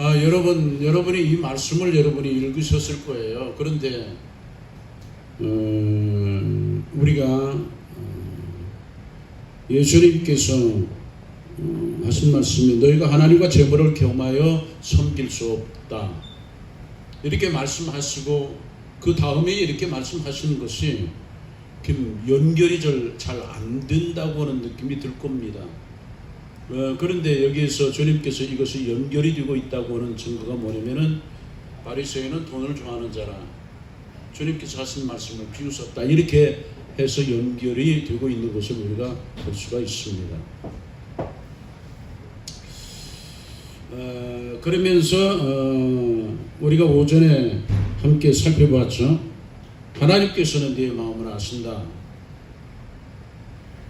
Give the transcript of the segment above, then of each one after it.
여러분이 이 말씀을 여러분이 읽으셨을 거예요. 그런데 우리가 예수님께서 하신 말씀이 너희가 하나님과 재물을 겸하여 섬길 수 없다, 이렇게 말씀하시고 그 다음에 이렇게 말씀하시는 것이 연결이 잘 안 된다고 하는 느낌이 들 겁니다. 그런데 여기에서 주님께서 이것이 연결이 되고 있다고 하는 증거가 뭐냐면은 바리새인은 돈을 좋아하는 자라 주님께서 하신 말씀을 비웃었다, 이렇게 해서 연결이 되고 있는 것을 우리가 볼 수가 있습니다. 그러면서 우리가 오전에 함께 살펴봤죠. 하나님께서는 네 마음을 아신다.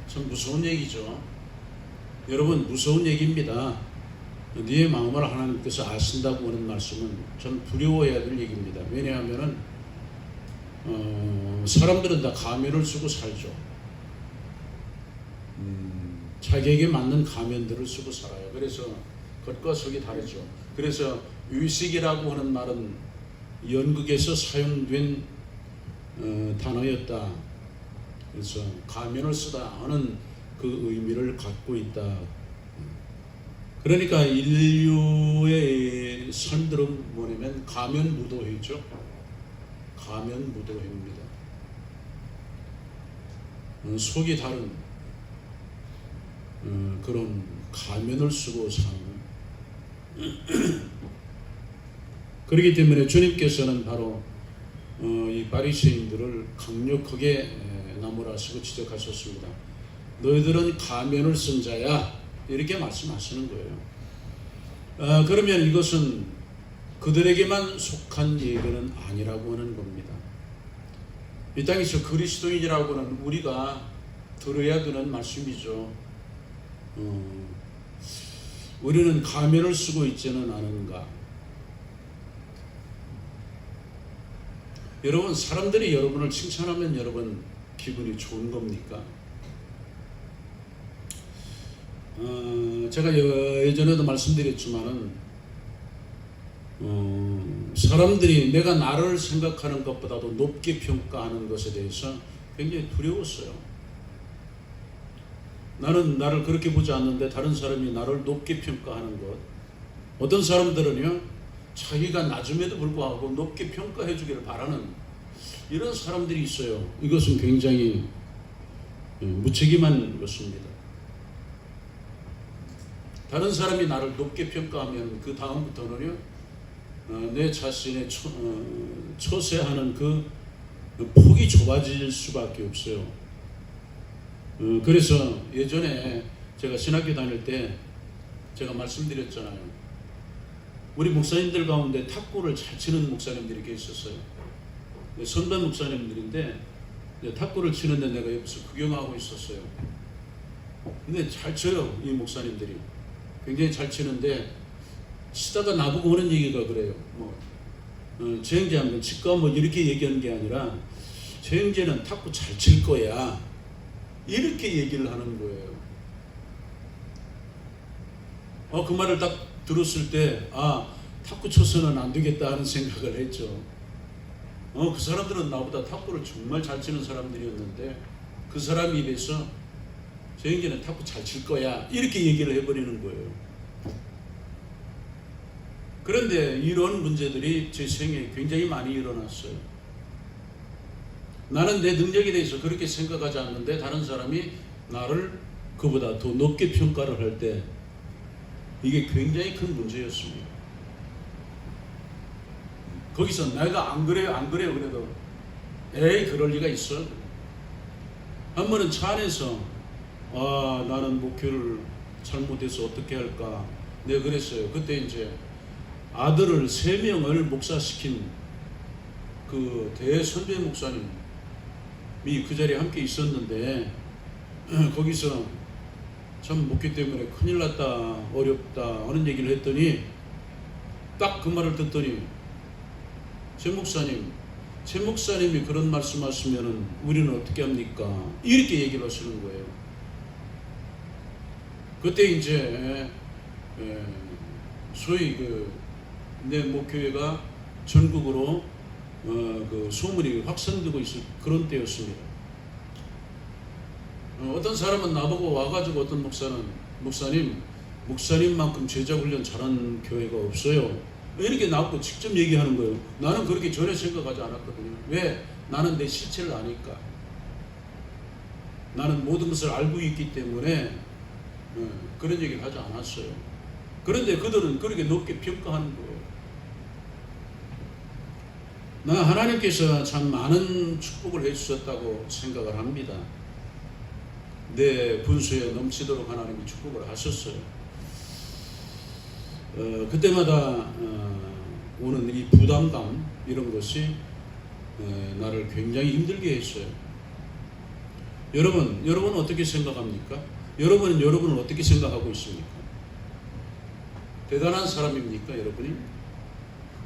참 무서운 얘기죠. 여러분, 무서운 얘기입니다. 네 마음을 하나님께서 아신다고 하는 말씀은 참 두려워해야 될 얘기입니다. 왜냐하면 사람들은 다 가면을 쓰고 살죠. 자기에게 맞는 가면들을 쓰고 살아요. 그래서 겉과 속이 다르죠. 그래서 의식이라고 하는 말은 연극에서 사용된 단어였다. 그래서 가면을 쓰다 하는 그 의미를 갖고 있다. 그러니까 인류의 삶들은 뭐냐면 가면무도회죠. 가면무도회입니다. 속이 다른 그런 가면을 쓰고 사는. 그렇기 때문에 주님께서는 바로 이 바리새인들을 강력하게 나무라시고 지적하셨습니다. 너희들은 가면을 쓴 자야, 이렇게 말씀하시는 거예요. 그러면 이것은 그들에게만 속한 얘기는 아니라고 하는 겁니다. 이 땅에서 그리스도인이라고 하는 우리가 들어야 되는 말씀이죠. 우리는 가면을 쓰고 있지는 않은가? 여러분, 사람들이 여러분을 칭찬하면 여러분 기분이 좋은 겁니까? 제가 예전에도 말씀드렸지만은 사람들이 내가 나를 생각하는 것보다도 높게 평가하는 것에 대해서 굉장히 두려웠어요. 나는 나를 그렇게 보지 않는데 다른 사람이 나를 높게 평가하는 것. 어떤 사람들은요, 자기가 낮음에도 불구하고 높게 평가해 주기를 바라는 이런 사람들이 있어요. 이것은 굉장히 무책임한 것입니다. 다른 사람이 나를 높게 평가하면 그 다음부터는요, 내 자신의 처세하는 그 폭이 좁아질 수밖에 없어요. 그래서 예전에 제가 신학교 다닐 때 제가 말씀드렸잖아요. 우리 목사님들 가운데 탁구를 잘 치는 목사님들이 계셨어요. 선반 목사님들인데 탁구를 치는데 내가 옆에서 구경하고 있었어요. 근데 잘 쳐요, 이 목사님들이. 굉장히 잘 치는데 치다가 나보고 하는 얘기가 그래요. 저 형제하면 치과 이렇게 얘기하는 게 아니라 저 형제는 탁구 잘 칠 거야, 이렇게 얘기를 하는 거예요. 그 말을 딱 들었을 때 탁구 쳐서는 안 되겠다 하는 생각을 했죠. 그 사람들은 나보다 탁구를 정말 잘 치는 사람들이었는데 그 사람 입에서 저 형제는 탁구 잘 칠 거야, 이렇게 얘기를 해버리는 거예요. 그런데 이런 문제들이 제 생에 굉장히 많이 일어났어요. 나는 내 능력에 대해서 그렇게 생각하지 않는데 다른 사람이 나를 그보다 더 높게 평가를 할 때 이게 굉장히 큰 문제였습니다. 거기서 내가 안 그래요 그래도 에이 그럴 리가 있어. 한 번은 차 안에서 나는 목회를 잘못해서 어떻게 할까 내가 그랬어요. 그때 이제 아들을 3명을 목사시킨 그 대선배 목사님이 그 자리에 함께 있었는데 거기서 참 목회 때문에 큰일 났다, 어렵다 하는 얘기를 했더니 딱 그 말을 듣더니 최 목사님이 그런 말씀하시면은 우리는 어떻게 합니까? 이렇게 얘기를 하시는 거예요. 그때 이제 소위 내 목교회가 전국으로 그 소문이 확산되고 있을 그런 때였습니다. 어떤 사람은 나보고 와가지고 어떤 목사님만큼 제자 훈련 잘하는 교회가 없어요. 이렇게 나보고 직접 얘기하는 거예요. 나는 그렇게 전혀 생각하지 않았거든요. 왜? 나는 내 실체를 아니까. 나는 모든 것을 알고 있기 때문에 그런 얘기를 하지 않았어요. 그런데 그들은 그렇게 높게 평가하는 거예요. 나 하나님께서 참 많은 축복을 해주셨다고 생각을 합니다. 내 분수에 넘치도록 하나님이 축복을 하셨어요. 그때마다 오는 이 부담감 이런 것이 나를 굉장히 힘들게 했어요. 여러분은 어떻게 생각합니까? 여러분은 어떻게 생각하고 있습니까? 대단한 사람입니까, 여러분이?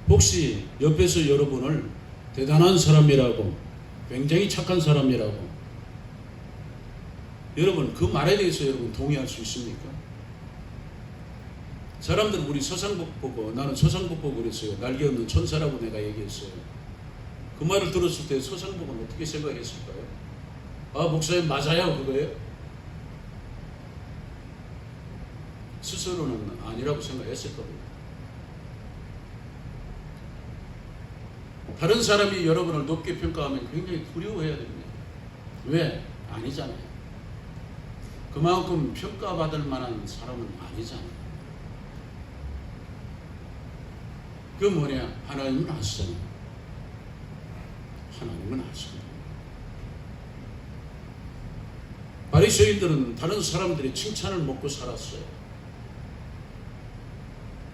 혹시 옆에서 여러분을 대단한 사람이라고, 굉장히 착한 사람이라고, 여러분 그 말에 대해서 여러분 동의할 수 있습니까? 사람들은 우리 서상복 보고, 나는 서상복 보고 그랬어요. 날개 없는 천사라고 내가 얘기했어요. 그 말을 들었을 때 서상복은 어떻게 생각했을까요? 아, 목사님 맞아요, 그거예요? 스스로는 아니라고 생각했을 겁니다. 다른 사람이 여러분을 높게 평가하면 굉장히 두려워해야 됩니다. 왜? 아니잖아요. 그만큼 평가받을 만한 사람은 아니잖아요. 그 뭐냐? 하나님은 아시잖아요. 하나님은 아십니다. 바리새인들은 다른 사람들의 칭찬을 먹고 살았어요.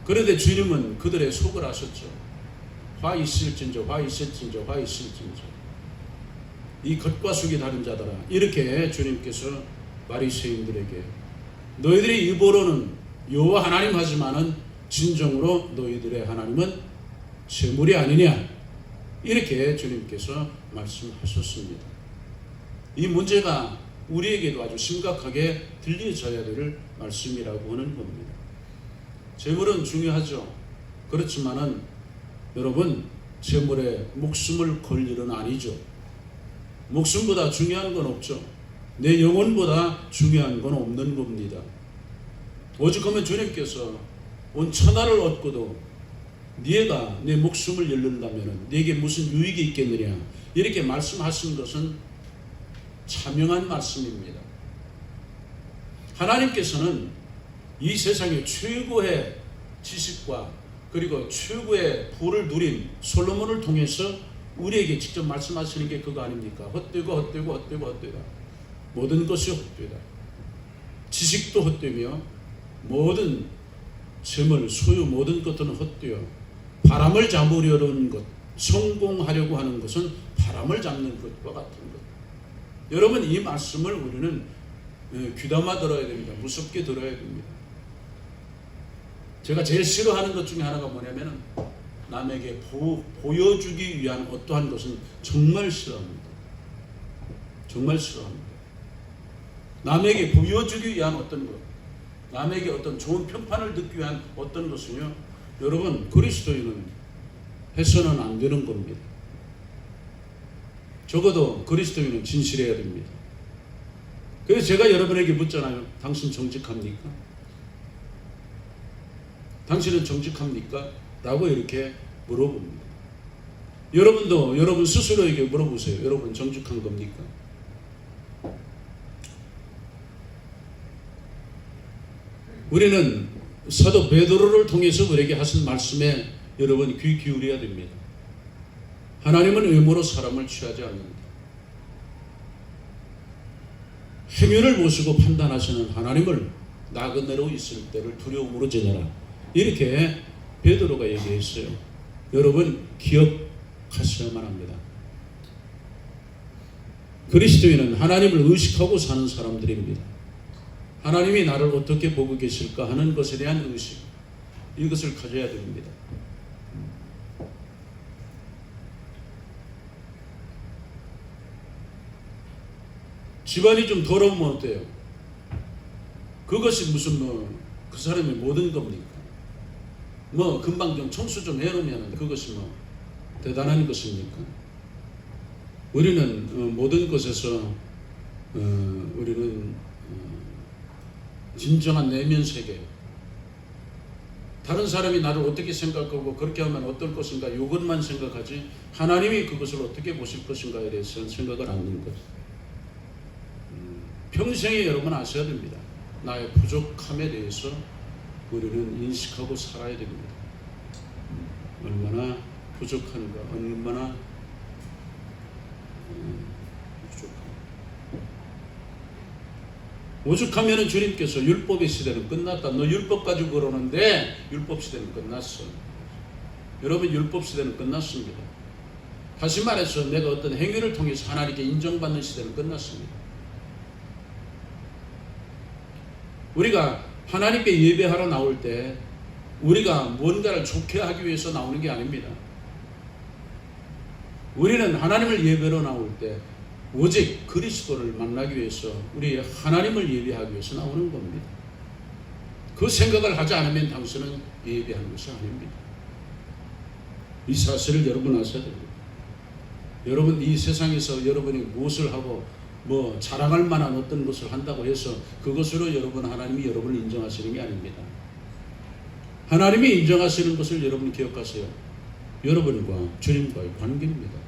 그런데 주님은 그들의 속을 아셨죠. 화 있을진저, 화 있을진저, 화 있을진저. 이 겉과 속이 다른 자들아. 이렇게 주님께서 바리새인들에게 너희들이 입으로는 여호와 하나님 하지만은 진정으로 너희들의 하나님은 재물이 아니냐. 이렇게 주님께서 말씀하셨습니다. 이 문제가 우리에게도 아주 심각하게 들려져야 될 말씀이라고 하는 겁니다. 재물은 중요하죠. 그렇지만은 여러분, 재물에 목숨을 걸 일은 아니죠. 목숨보다 중요한 건 없죠. 내 영혼보다 중요한 건 없는 겁니다. 오죽하면 주님께서 온 천하를 얻고도 네가 내 목숨을 잃는다면 네게 무슨 유익이 있겠느냐, 이렇게 말씀하신 것은 자명한 말씀입니다. 하나님께서는 이 세상의 최고의 지식과 그리고 최고의 부를 누린 솔로몬을 통해서 우리에게 직접 말씀하시는 게 그거 아닙니까? 헛되고 헛되고 헛되고 헛되다. 모든 것이 헛되다. 지식도 헛되며 모든 재물, 소유 모든 것들은 헛되어 바람을 잡으려는 것, 성공하려고 하는 것은 바람을 잡는 것과 같은 것. 여러분, 이 말씀을 우리는 귀담아 들어야 됩니다. 무섭게 들어야 됩니다. 제가 제일 싫어하는 것 중에 하나가 뭐냐면은 남에게 보여주기 위한 어떠한 것은 정말 싫어합니다. 정말 싫어합니다. 남에게 보여주기 위한 어떤 것, 남에게 어떤 좋은 평판을 듣기 위한 어떤 것은요, 여러분, 그리스도인은 해서는 안 되는 겁니다. 적어도 그리스도인은 진실해야 됩니다. 그래서 제가 여러분에게 묻잖아요. 당신 정직합니까? 당신은 정직합니까? 라고 이렇게 물어봅니다. 여러분도 여러분 스스로에게 물어보세요. 여러분 정직한 겁니까? 우리는 사도 베드로를 통해서 우리에게 하신 말씀에 여러분 귀 기울여야 됩니다. 하나님은 외모로 사람을 취하지 않는다. 행위를 보시고 판단하시는 하나님을 나그네로 있을 때를 두려움으로 지내라. 이렇게 베드로가 얘기했어요. 여러분 기억하셔야만 합니다. 그리스도인은 하나님을 의식하고 사는 사람들입니다. 하나님이 나를 어떻게 보고 계실까 하는 것에 대한 의식, 이것을 가져야 됩니다. 집안이 좀 더러우면 어때요? 그것이 무슨 그 사람의 모든 겁니까? 뭐 금방 좀 청소 좀 해놓으면 그것이 뭐 대단한 것입니까? 우리는 모든 것에서 우리는 진정한 내면 세계, 다른 사람이 나를 어떻게 생각하고 그렇게 하면 어떨 것인가 이것만 생각하지 하나님이 그것을 어떻게 보실 것인가에 대해서는 생각을 안 하는 거죠. 평생에 여러분 아셔야 됩니다. 나의 부족함에 대해서 우리는 인식하고 살아야 됩니다. 얼마나 부족한가, 얼마나 부족한가. 오죽하면은 주님께서 율법의 시대는 끝났다. 너 율법 가지고 그러는데 율법 시대는 끝났어. 여러분 율법 시대는 끝났습니다. 다시 말해서 내가 어떤 행위를 통해서 하나님께 인정받는 시대는 끝났습니다. 우리가 하나님께 예배하러 나올 때 우리가 뭔가를 좋게 하기 위해서 나오는 게 아닙니다. 우리는 하나님을 예배로 나올 때 오직 그리스도를 만나기 위해서 우리 하나님을 예배하기 위해서 나오는 겁니다. 그 생각을 하지 않으면 당신은 예배하는 것이 아닙니다. 이 사실을 여러분 아셔야 됩니다. 여러분 이 세상에서 여러분이 무엇을 하고 뭐 자랑할 만한 어떤 것을 한다고 해서 그것으로 하나님이 여러분을 인정하시는 게 아닙니다. 하나님이 인정하시는 것을 여러분 기억하세요. 여러분과 주님과의 관계입니다.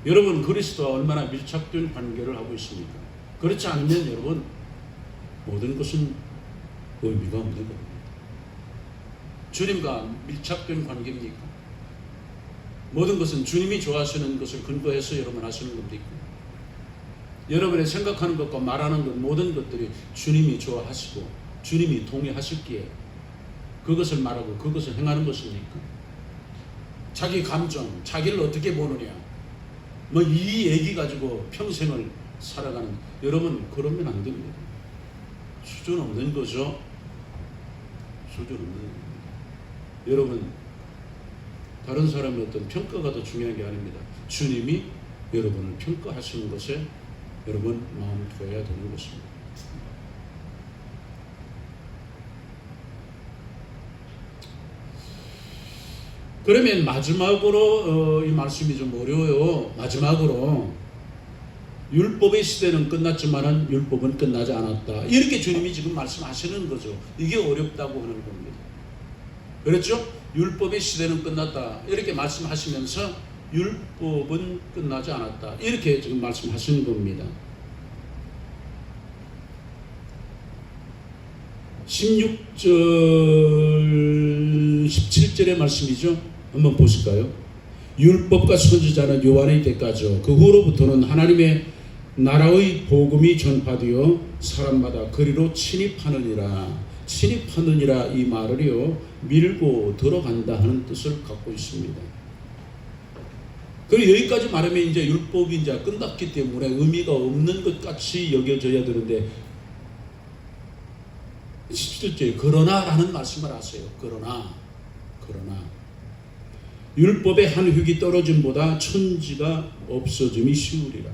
여러분 그리스도와 얼마나 밀착된 관계를 하고 있습니까? 그렇지 않으면 여러분 모든 것은 의미가 없는 겁니다. 주님과 밀착된 관계입니까? 모든 것은 주님이 좋아하시는 것을 근거해서 여러분 하시는 겁니까? 여러분의 생각하는 것과 말하는 것 모든 것들이 주님이 좋아하시고 주님이 동의하셨기에 그것을 말하고 그것을 행하는 것입니까? 자기 감정, 자기를 어떻게 보느냐 뭐 이 얘기 가지고 평생을 살아가는 여러분 그러면 안 됩니다. 수준 없는 거죠. 수준 없는 겁니다. 여러분 다른 사람의 어떤 평가가 더 중요한 게 아닙니다. 주님이 여러분을 평가하시는 것에 여러분 마음을 두어야 되는 것입니다. 그러면 마지막으로 이 말씀이 좀 어려워요. 마지막으로 율법의 시대는 끝났지만은 율법은 끝나지 않았다. 이렇게 주님이 지금 말씀하시는 거죠. 이게 어렵다고 하는 겁니다. 그렇죠? 율법의 시대는 끝났다. 이렇게 말씀하시면서 율법은 끝나지 않았다. 이렇게 지금 말씀하시는 겁니다. 16절, 17절의 말씀이죠. 한번 보실까요? 율법과 선지자는 요한의 때까지 그 후로부터는 하나님의 나라의 복음이 전파되어 사람마다 그리로 침입하느니라. 침입하느니라 이 말을요 밀고 들어간다 하는 뜻을 갖고 있습니다. 그리고 여기까지 말하면 이제 율법이 이제 끝났기 때문에 의미가 없는 것 같이 여겨져야 되는데 17절에 그러나라는 말씀을 하세요. 그러나 율법의 한 획이 떨어짐보다 천지가 없어짐이 쉬우리라.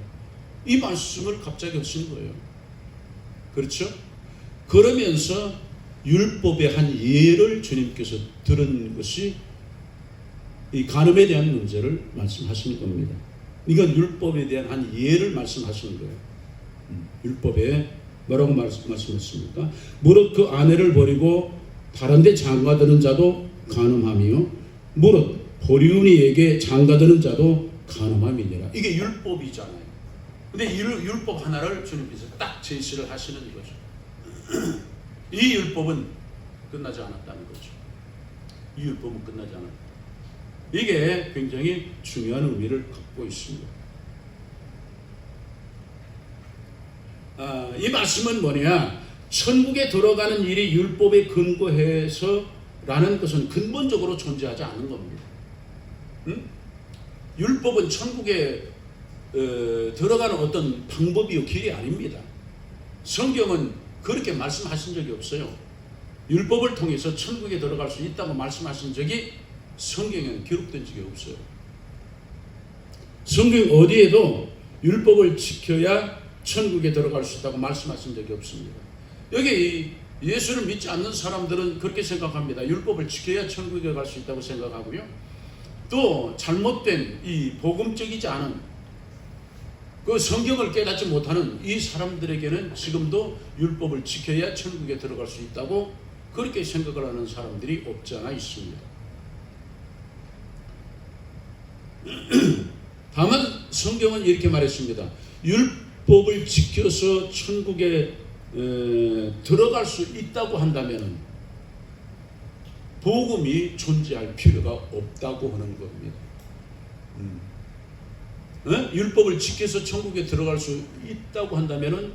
이 말씀을 갑자기 하시는 거예요. 그렇죠? 그러면서 율법의 한 예를 주님께서 들은 것이 이 간음에 대한 문제를 말씀하시는 겁니다. 이건 율법에 대한 한 예를 말씀하시는 거예요. 율법에 뭐라고 말씀했습니까? 무릇 그 아내를 버리고 다른 데 장가드는 자도 간음하며 무릇 보리우니에게 장가드는 자도 간음함이니라. 이게 율법이잖아요. 근데 이 율법 하나를 주님께서 딱 제시를 하시는 이거죠. 이 율법은 끝나지 않았다는 거죠. 이 율법은 끝나지 않았다. 이게 굉장히 중요한 의미를 갖고 있습니다. 이 말씀은 뭐냐? 천국에 들어가는 일이 율법에 근거해서 라는 것은 근본적으로 존재하지 않는 겁니다. 율법은 천국에 들어가는 어떤 방법이요 길이 아닙니다. 성경은 그렇게 말씀하신 적이 없어요. 율법을 통해서 천국에 들어갈 수 있다고 말씀하신 적이 성경에는 기록된 적이 없어요. 성경 어디에도 율법을 지켜야 천국에 들어갈 수 있다고 말씀하신 적이 없습니다. 여기 예수를 믿지 않는 사람들은 그렇게 생각합니다. 율법을 지켜야 천국에 갈 수 있다고 생각하고요. 또 잘못된 이 복음적이지 않은 그 성경을 깨닫지 못하는 이 사람들에게는 지금도 율법을 지켜야 천국에 들어갈 수 있다고 그렇게 생각을 하는 사람들이 없지 않아 있습니다. 다만 성경은 이렇게 말했습니다. 율법을 지켜서 천국에 들어갈 수 있다고 한다면 복음이 존재할 필요가 없다고 하는 겁니다. 율법을 지켜서 천국에 들어갈 수 있다고 한다면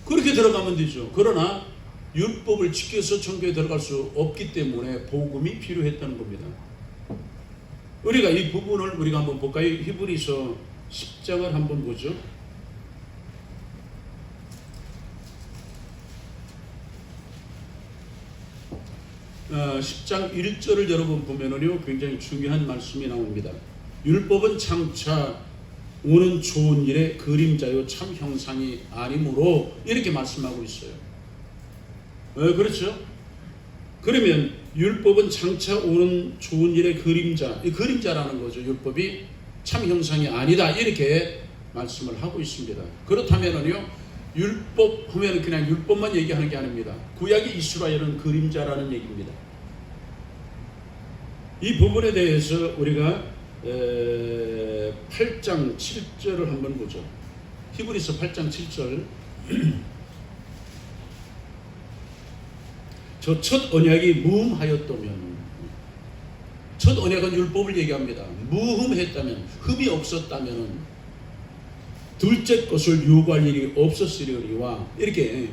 그렇게 들어가면 되죠. 그러나 율법을 지켜서 천국에 들어갈 수 없기 때문에 복음이 필요했다는 겁니다. 우리가 이 부분을 우리가 한번 볼까요? 히브리서 10장을 한번 보죠. 10장 1절을 여러분 보면은요, 굉장히 중요한 말씀이 나옵니다. 율법은 장차 오는 좋은 일의 그림자요 참 형상이 아니므로 이렇게 말씀하고 있어요. 그렇죠? 그러면 율법은 장차 오는 좋은 일의 그림자, 이 그림자라는 거죠. 율법이 참 형상이 아니다 이렇게 말씀을 하고 있습니다. 그렇다면은요, 율법 하면 그냥 율법만 얘기하는 게 아닙니다. 구약의 이스라엘은 그림자라는 얘기입니다. 이 부분에 대해서 우리가 8장 7절을 한번 보죠. 히브리서 8장 7절. 저 첫 언약이 무흠하였다면, 첫 언약은 율법을 얘기합니다. 무흠했다면, 흠이 없었다면 둘째 것을 요구할 일이 없었으려니와 이렇게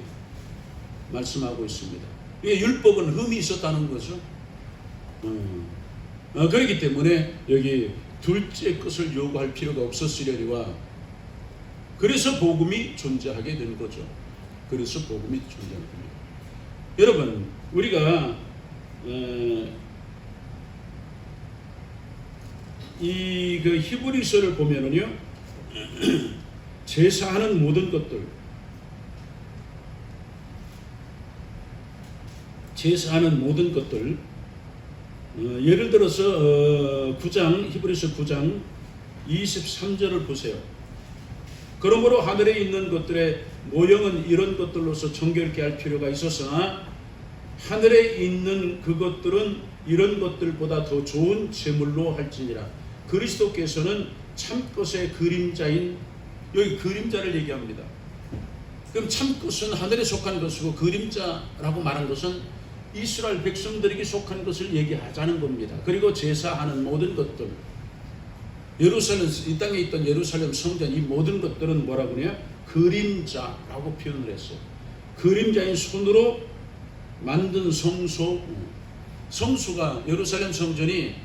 말씀하고 있습니다. 이게 율법은 흠이 있었다는 거죠. 그렇기 때문에 여기 둘째 것을 요구할 필요가 없었으려니와 그래서 복음이 존재하게 된 거죠. 그래서 복음이 존재하는 겁니다. 여러분, 우리가 이 그 히브리서를 보면은요, 제사하는 모든 것들, 제사하는 모든 것들, 예를 들어서 9장 히브리서 9장 23절을 보세요. 그러므로 하늘에 있는 것들의 모형은 이런 것들로서 정결케 할 필요가 있었으나 하늘에 있는 그것들은 이런 것들보다 더 좋은 제물로 할지니라. 그리스도께서는 참것의 그림자인, 여기 그림자를 얘기합니다. 그럼 참것은 하늘에 속한 것이고 그림자라고 말한 것은 이스라엘 백성들에게 속한 것을 얘기하자는 겁니다. 그리고 제사하는 모든 것들, 예루살렘, 이 땅에 있던 예루살렘 성전, 이 모든 것들은 뭐라고 그래요? 그림자라고 표현을 했어요. 그림자인 손으로 만든 성소, 성수가 예루살렘 성전이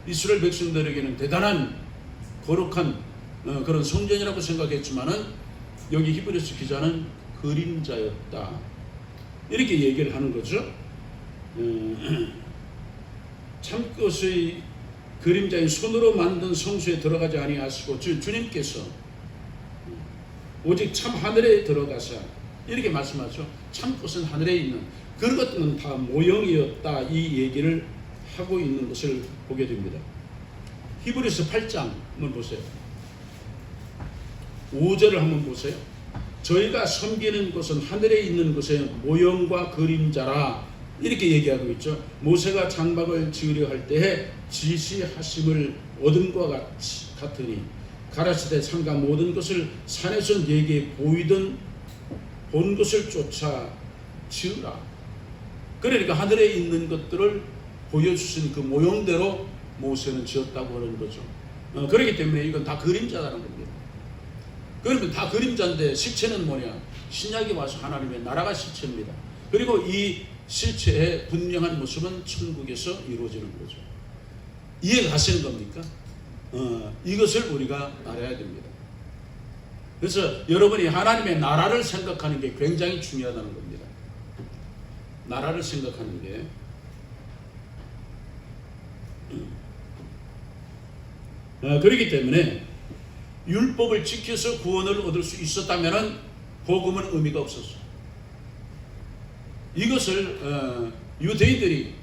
이스라엘 백성들에게는 대단한 거룩한 그런 성전이라고 생각했지만은 여기 히브리서 기자는 그림자였다 이렇게 얘기를 하는 거죠. 참것의 그림자인 손으로 만든 성소에 들어가지 아니하시고 주님께서 오직 참 하늘에 들어가사 이렇게 말씀하죠. 참것은 하늘에 있는 그것은 다 모형이었다 이 얘기를 하고 있는 것을 보게 됩니다. 히브리서 8장 한번 보세요. 5절을 한번 보세요. 저희가 섬기는 것은 하늘에 있는 것의 모형과 그림자라 이렇게 얘기하고 있죠. 모세가 장막을 지으려 할 때에 지시하심을 얻은 것과 같으니 가라시대 산과 모든 것을 산에서 네게 보이던 본 것을 쫓아 지으라. 그러니까 하늘에 있는 것들을 보여주신 그 모형대로 모세는 지었다고 하는 거죠. 그렇기 때문에 이건 다 그림자라는 겁니다. 그러면 다 그림자인데 실체는 뭐냐? 신약이 와서 하나님의 나라가 실체입니다. 그리고 이 실체의 분명한 모습은 천국에서 이루어지는 거죠. 이해가 가시는 겁니까? 이것을 우리가 알아야 됩니다. 그래서 여러분이 하나님의 나라를 생각하는 게 굉장히 중요하다는 겁니다. 나라를 생각하는 게 그렇기 때문에 율법을 지켜서 구원을 얻을 수 있었다면 복음은 의미가 없었어요. 이것을 유대인들이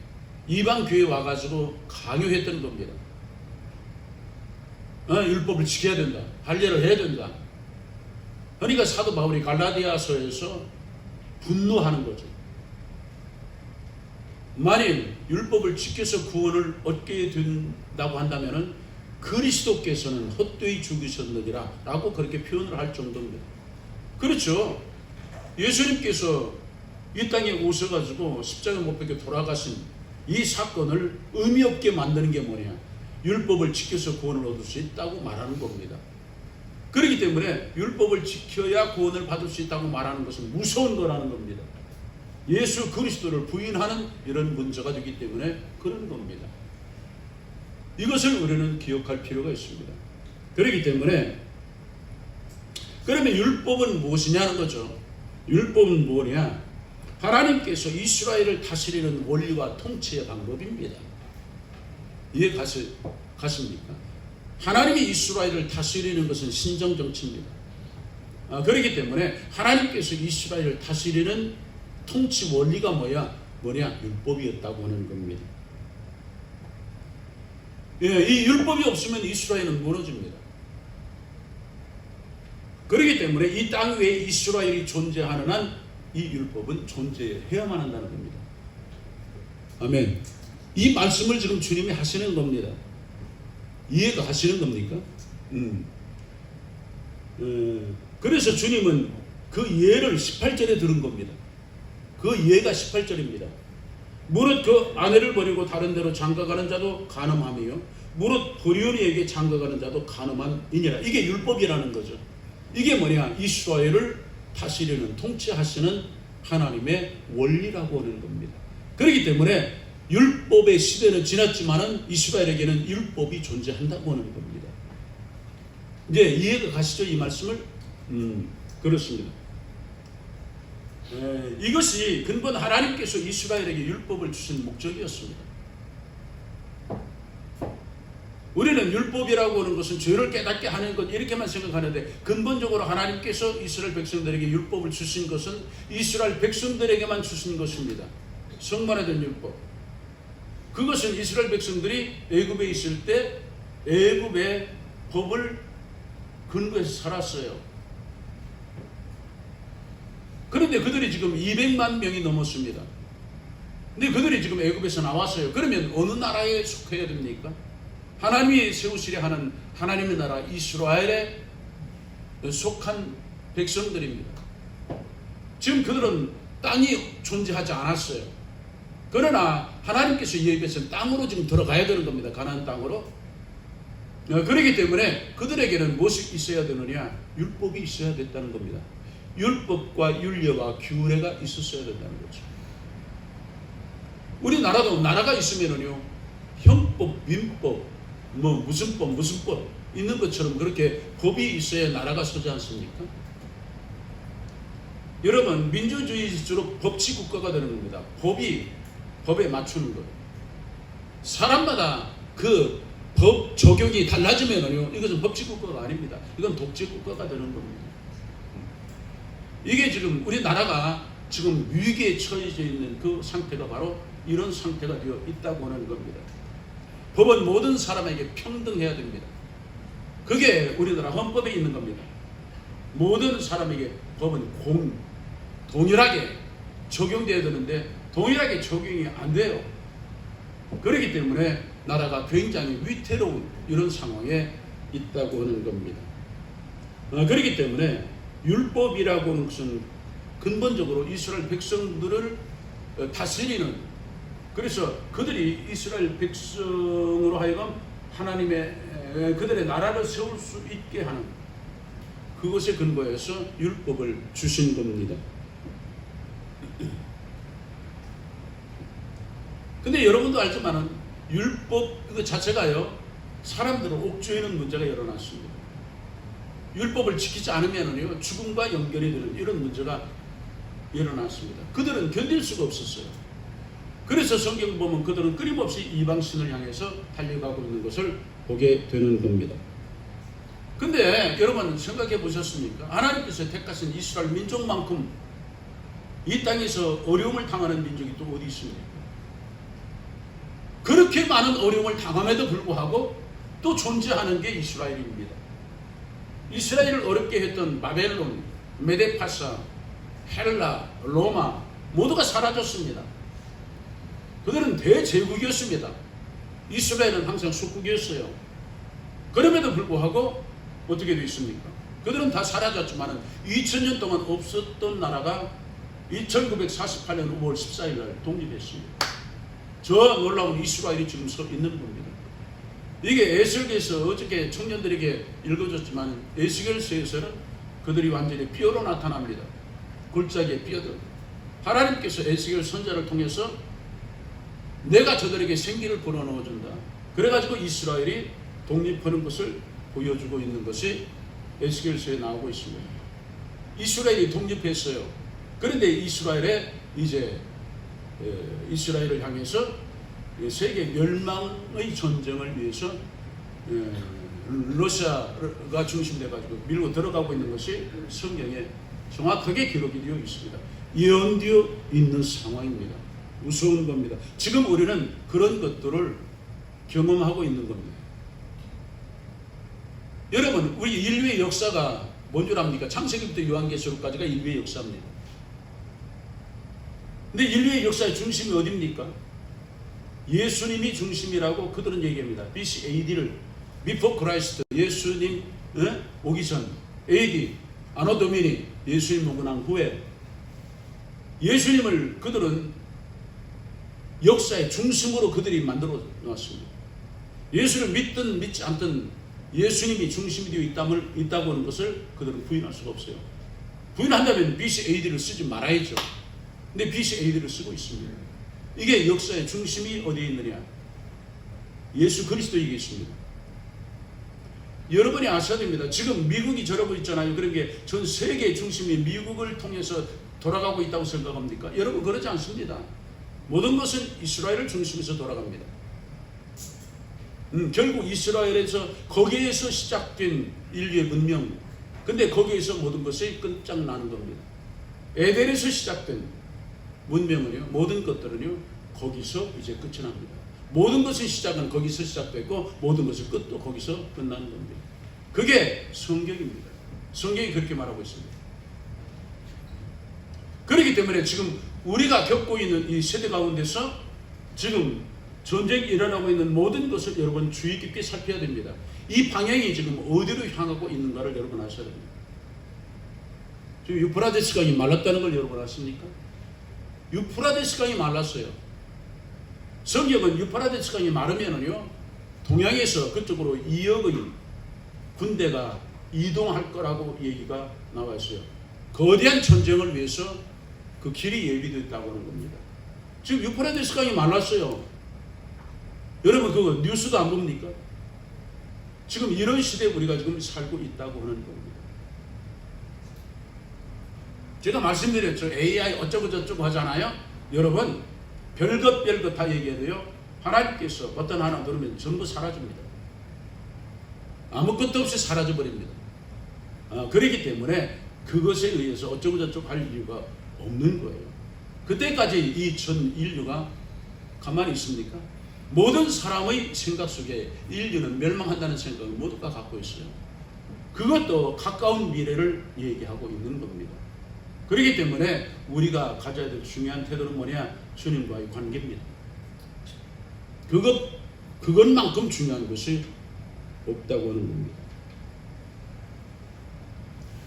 이방 교회에 와가지고 강요했던 겁니다. 율법을 지켜야 된다. 할례를 해야 된다. 그러니까 사도 바울이 갈라디아서에서 분노하는 거죠. 만일 율법을 지켜서 구원을 얻게 된다고 한다면 그리스도께서는 헛되이 죽으셨느니라 라고 그렇게 표현을 할 정도입니다. 그렇죠. 예수님께서 이 땅에 오셔가지고 십자가 못 박혀 돌아가신 이 사건을 의미 없게 만드는 게 뭐냐? 율법을 지켜서 구원을 얻을 수 있다고 말하는 겁니다. 그렇기 때문에 율법을 지켜야 구원을 받을 수 있다고 말하는 것은 무서운 거라는 겁니다. 예수 그리스도를 부인하는 이런 문제가 되기 때문에 그런 겁니다. 이것을 우리는 기억할 필요가 있습니다. 그렇기 때문에 그러면 율법은 무엇이냐는 거죠. 율법은 뭐냐? 하나님께서 이스라엘을 다스리는 원리와 통치의 방법입니다. 이해 가십니까? 하나님이 이스라엘을 다스리는 것은 신정정치입니다. 그렇기 때문에 하나님께서 이스라엘을 다스리는 통치 원리가 뭐냐? 율법이었다고 하는 겁니다. 이 율법이 없으면 이스라엘은 무너집니다. 그렇기 때문에 이 땅 위에 이스라엘이 존재하는 한 이 율법은 존재해야만 한다는 겁니다. 아멘. 이 말씀을 지금 주님이 하시는 겁니다. 이해가 하시는 겁니까? 그래서 주님은 그 예를 18절에 들은 겁니다. 그 예가 18절입니다. 무릇 그 아내를 버리고 다른 데로 장가가는 자도 간음함이요 무릇 불륜이에게 장가가는 자도 간음함이니라. 이게 율법이라는 거죠. 이게 뭐냐? 이스라엘을 다스리는 통치하시는 하나님의 원리라고 하는 겁니다. 그렇기 때문에 율법의 시대는 지났지만은 이스라엘에게는 율법이 존재한다고 하는 겁니다. 이제 이해가 가시죠? 이 말씀을? 그렇습니다. 이것이 근본 하나님께서 이스라엘에게 율법을 주신 목적이었습니다. 우리는 율법이라고 하는 것은 죄를 깨닫게 하는 것 이렇게만 생각하는데 근본적으로 하나님께서 이스라엘 백성들에게 율법을 주신 것은 이스라엘 백성들에게만 주신 것입니다. 성만화된 율법. 그것은 이스라엘 백성들이 애굽에 있을 때 애굽의 법을 근거해서 살았어요. 그런데 그들이 지금 200만 명이 넘었습니다. 근데 그들이 지금 애굽에서 나왔어요. 그러면 어느 나라에 속해야 됩니까? 하나님이 세우시려 하는 하나님의 나라 이스라엘에 속한 백성들입니다. 지금 그들은 땅이 존재하지 않았어요. 그러나 하나님께서 예비하신 땅으로 지금 들어가야 되는 겁니다. 가나안 땅으로. 그렇기 때문에 그들에게는 무엇이 있어야 되느냐? 율법이 있어야 됐다는 겁니다. 율법과 율례와 규례가 있었어야 된다는 거죠. 우리나라도 나라가 있으면은요, 형법, 민법, 무슨 법 있는 것처럼 그렇게 법이 있어야 나라가 서지 않습니까? 여러분, 민주주의일수록 법치 국가가 되는 겁니다. 법에 맞추는 것. 사람마다 그 법 적용이 달라지면은요, 이것은 법치 국가가 아닙니다. 이건 독재 국가가 되는 겁니다. 이게 지금 우리나라가 지금 위기에 처해져 있는 그 상태가 바로 이런 상태가 되어 있다고 하는 겁니다. 법은 모든 사람에게 평등해야 됩니다. 그게 우리나라 헌법에 있는 겁니다. 모든 사람에게 법은 동일하게 적용돼야 되는데 동일하게 적용이 안 돼요. 그렇기 때문에 나라가 굉장히 위태로운 이런 상황에 있다고 하는 겁니다. 그렇기 때문에 율법이라고 하는 것은 근본적으로 이스라엘 백성들을 다스리는, 그래서 그들이 이스라엘 백성으로 하여금 하나님의 그들의 나라를 세울 수 있게 하는 그것에 근거해서 율법을 주신 겁니다. 근데 여러분도 알지만은 율법 그 자체가요, 사람들을 옥죄이는 문제가 일어났습니다. 율법을 지키지 않으면은요, 죽음과 연결이 되는 이런 문제가 일어났습니다. 그들은 견딜 수가 없었어요. 그래서 성경 보면 그들은 끊임없이 이방신을 향해서 달려가고 있는 것을 보게 되는 겁니다. 근데 여러분 생각해 보셨습니까? 하나님께서 택하신 이스라엘 민족만큼 이 땅에서 어려움을 당하는 민족이 또 어디 있습니까? 그렇게 많은 어려움을 당함에도 불구하고 또 존재하는 게 이스라엘입니다. 이스라엘을 어렵게 했던 바벨론, 메데파사, 헬라, 로마 모두가 사라졌습니다. 그들은 대제국이었습니다. 이스라엘은 항상属국이었어요. 그럼에도 불구하고 어떻게 되어 있습니까? 그들은 다 사라졌지만 2000년 동안 없었던 나라가 1948년 5월 14일 날 독립했습니다. 저 놀라운 이스라엘이 지금 서 있는 겁니다. 이게 에스겔서 어저께 청년들에게 읽어줬지만 에스겔서에서는 그들이 완전히 뼈로 나타납니다. 골짜기에 뼈들. 하나님께서 에스겔 선자를 통해서 내가 저들에게 생기를 불어넣어준다. 그래가지고 이스라엘이 독립하는 것을 보여주고 있는 것이 에스겔서에 나오고 있습니다. 이스라엘이 독립했어요. 그런데 이스라엘에 이제 이스라엘을 향해서 세계 멸망의 전쟁을 위해서 러시아가 중심돼 가지고 밀고 들어가고 있는 것이 성경에 정확하게 기록이 되어 있습니다. 예언되어 있는 상황입니다. 무서운 겁니다. 지금 우리는 그런 것들을 경험하고 있는 겁니다. 여러분, 우리 인류의 역사가 뭔 줄 압니까? 창세기부터 요한계시록까지가 인류의 역사입니다. 근데 인류의 역사의 중심이 어디입니까? 예수님이 중심이라고 그들은 얘기합니다. BC AD를 Before Christ, 예수님 오기 전, AD, 아노 도미니, 예수님 오고 난 후에 예수님을 그들은 역사의 중심으로 그들이 만들어 놓았습니다. 예수를 믿든 믿지 않든 예수님이 중심이 되어 있다고 하는 것을 그들은 부인할 수가 없어요. 부인한다면 BC AD를 쓰지 말아야죠. 근데 BC AD를 쓰고 있습니다. 이게 역사의 중심이 어디에 있느냐? 예수 그리스도에게 있습니다. 여러분이 아셔야 됩니다. 지금 미국이 저러고 있잖아요. 그런 게 전 세계의 중심이 미국을 통해서 돌아가고 있다고 생각합니까? 여러분, 그러지 않습니다. 모든 것은 이스라엘을 중심에서 돌아갑니다. 결국 이스라엘에서 거기에서 시작된 인류의 문명, 근데 거기에서 모든 것이 끝장나는 겁니다. 에덴에서 시작된 문명은요, 모든 것들은요, 거기서 이제 끝이 납니다. 모든 것의 시작은 거기서 시작됐고 모든 것의 끝도 거기서 끝나는 겁니다. 그게 성경입니다. 성경이 그렇게 말하고 있습니다. 그렇기 때문에 지금 우리가 겪고 있는 이 세대 가운데서 지금 전쟁이 일어나고 있는 모든 것을 여러분 주의 깊게 살펴야 됩니다. 이 방향이 지금 어디로 향하고 있는가를 여러분 아셔야 됩니다. 지금 유프라데스 강이 말랐다는 걸 여러분 아십니까? 유프라데스 강이 말랐어요. 성경은 유프라데스 강이 마르면은요, 동양에서 그쪽으로 2억의 군대가 이동할 거라고 얘기가 나와 있어요. 거대한 전쟁을 위해서 그 길이 예비되었다고 하는 겁니다. 지금 유프라데스 강이 말랐어요. 여러분, 그거 뉴스도 안 봅니까? 지금 이런 시대에 우리가 지금 살고 있다고 하는 겁니다. 제가 말씀드렸죠. AI 어쩌고 저쩌고 하잖아요. 여러분, 별것 다 얘기해도요, 하나님께서 버튼 하나 누르면 전부 사라집니다. 아무것도 없이 사라져버립니다. 그렇기 때문에 그것에 의해서 어쩌고 저쩌고 할 이유가 없는 거예요. 그때까지 이 전 인류가 가만히 있습니까? 모든 사람의 생각 속에 인류는 멸망한다는 생각을 모두가 갖고 있어요. 그것도 가까운 미래를 얘기하고 있는 겁니다. 그렇기 때문에 우리가 가져야 될 중요한 태도는 뭐냐? 주님과의 관계입니다. 그것만큼 중요한 것이 없다고 하는 겁니다.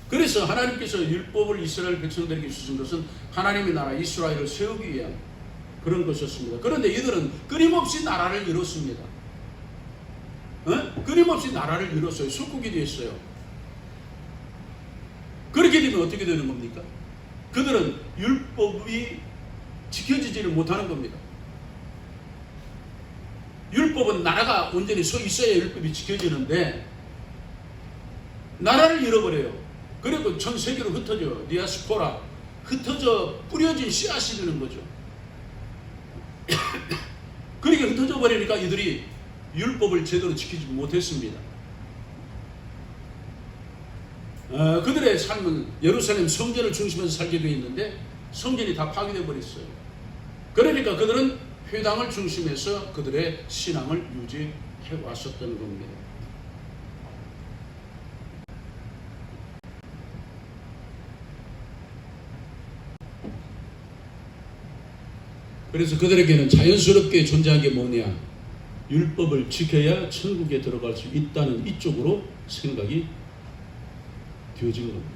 그래서 하나님께서 율법을 이스라엘 백성들에게 주신 것은 하나님의 나라 이스라엘을 세우기 위한 그런 것이었습니다. 그런데 이들은 끊임없이 나라를 이뤘습니다. 끊임없이 나라를 이뤘어요. 속국이 됐어요. 그렇게 되면 어떻게 되는 겁니까? 그들은 율법이 지켜지지를 못하는 겁니다. 율법은 나라가 온전히 서 있어야 율법이 지켜지는데 나라를 잃어버려요. 그리고 전 세계로 흩어져, 디아스포라, 흩어져 뿌려진 씨앗이 되는 거죠. 그렇게 흩어져 버리니까 이들이 율법을 제대로 지키지 못했습니다. 그들의 삶은 예루살렘 성전을 중심에서 살게 되어 있는데 성전이 다 파괴되어 버렸어요. 그러니까 그들은 회당을 중심해서 그들의 신앙을 유지해 왔었던 겁니다. 그래서 그들에게는 자연스럽게 존재한 게 뭐냐? 율법을 지켜야 천국에 들어갈 수 있다는 이쪽으로 생각이 되어진 겁니다.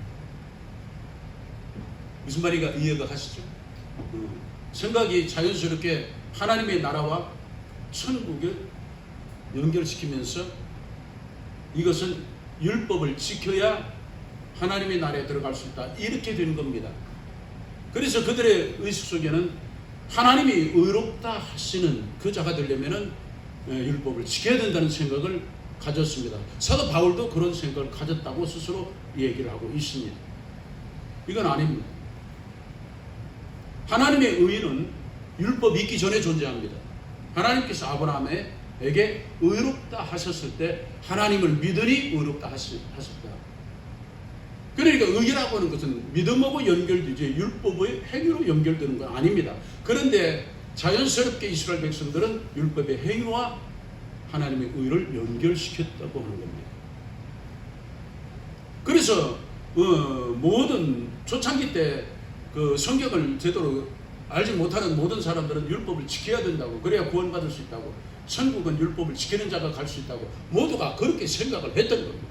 무슨 말인가 이해가 가시죠? 생각이 자연스럽게 하나님의 나라와 천국을 연결시키면서 이것은 율법을 지켜야 하나님의 나라에 들어갈 수 있다. 이렇게 된 겁니다. 그래서 그들의 의식 속에는 하나님이 의롭다 하시는 그 자가 되려면은 율법을 지켜야 된다는 생각을 가졌습니다. 사도 바울도 그런 생각을 가졌다고 스스로 얘기를 하고 있습니다. 이건 아닙니다. 하나님의 의는 율법이 있기 전에 존재합니다. 하나님께서 아브라함에게 의롭다 하셨을 때 하나님을 믿으니 의롭다 하셨다. 그러니까 의라고 하는 것은 믿음하고 연결되지 율법의 행위로 연결되는 건 아닙니다. 그런데 자연스럽게 이스라엘 백성들은 율법의 행위와 하나님의 의를 연결시켰다고 하는 겁니다. 그래서 모든 초창기 때 그 성경을 제대로 알지 못하는 모든 사람들은 율법을 지켜야 된다고, 그래야 구원받을 수 있다고, 천국은 율법을 지키는 자가 갈 수 있다고 모두가 그렇게 생각을 했던 겁니다.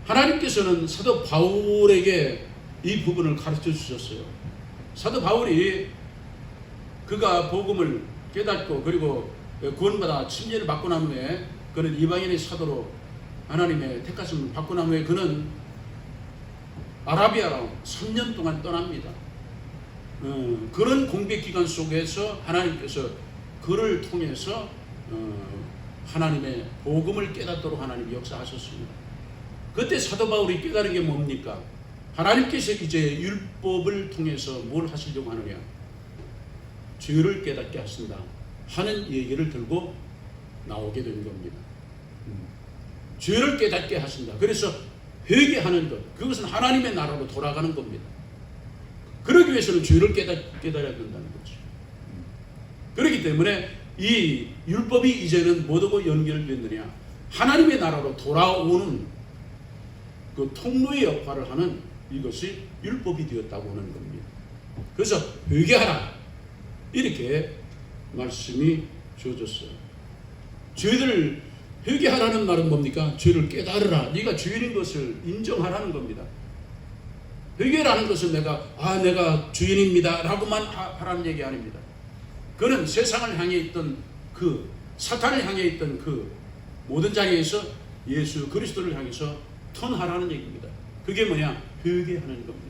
하나님께서는 사도 바울에게 이 부분을 가르쳐 주셨어요. 사도 바울이 그가 복음을 깨닫고 그리고 구원받아 침례를 받고 난 후에 그는 이방인의 사도로 하나님의 택하심을 받고 난 후에 그는 아라비아로 3년 동안 떠납니다. 그런 공백 기간 속에서 하나님께서 그를 통해서 하나님의 복음을 깨닫도록 하나님이 역사하셨습니다. 그때 사도 바울이 깨달은 게 뭡니까? 하나님께서 이제 율법을 통해서 뭘 하시려고 하느냐? 죄를 깨닫게 하신다 하는 얘기를 들고 나오게 된 겁니다. 죄를 깨닫게 하신다. 그래서 회개하는 것, 그것은 하나님의 나라로 돌아가는 겁니다. 그러기 위해서는 죄를 깨달아야 된다는 거죠. 그렇기 때문에 이 율법이 이제는 뭐하고 연결됐느냐? 하나님의 나라로 돌아오는 그 통로의 역할을 하는 이것이 율법이 되었다고 하는 겁니다. 그래서 회개하라 이렇게 말씀이 주어졌어요. 죄를 회개하라는 말은 뭡니까? 죄를 깨달으라. 네가 죄인인 것을 인정하라는 겁니다. 회개라는 것은 내가 죄인입니다 라고만 하라는 얘기 아닙니다. 그는 세상을 향해 있던 그 사탄을 향해 있던 그 모든 자리에서 예수 그리스도를 향해서 턴하라는 얘기입니다. 그게 뭐냐? 회개하는 겁니다.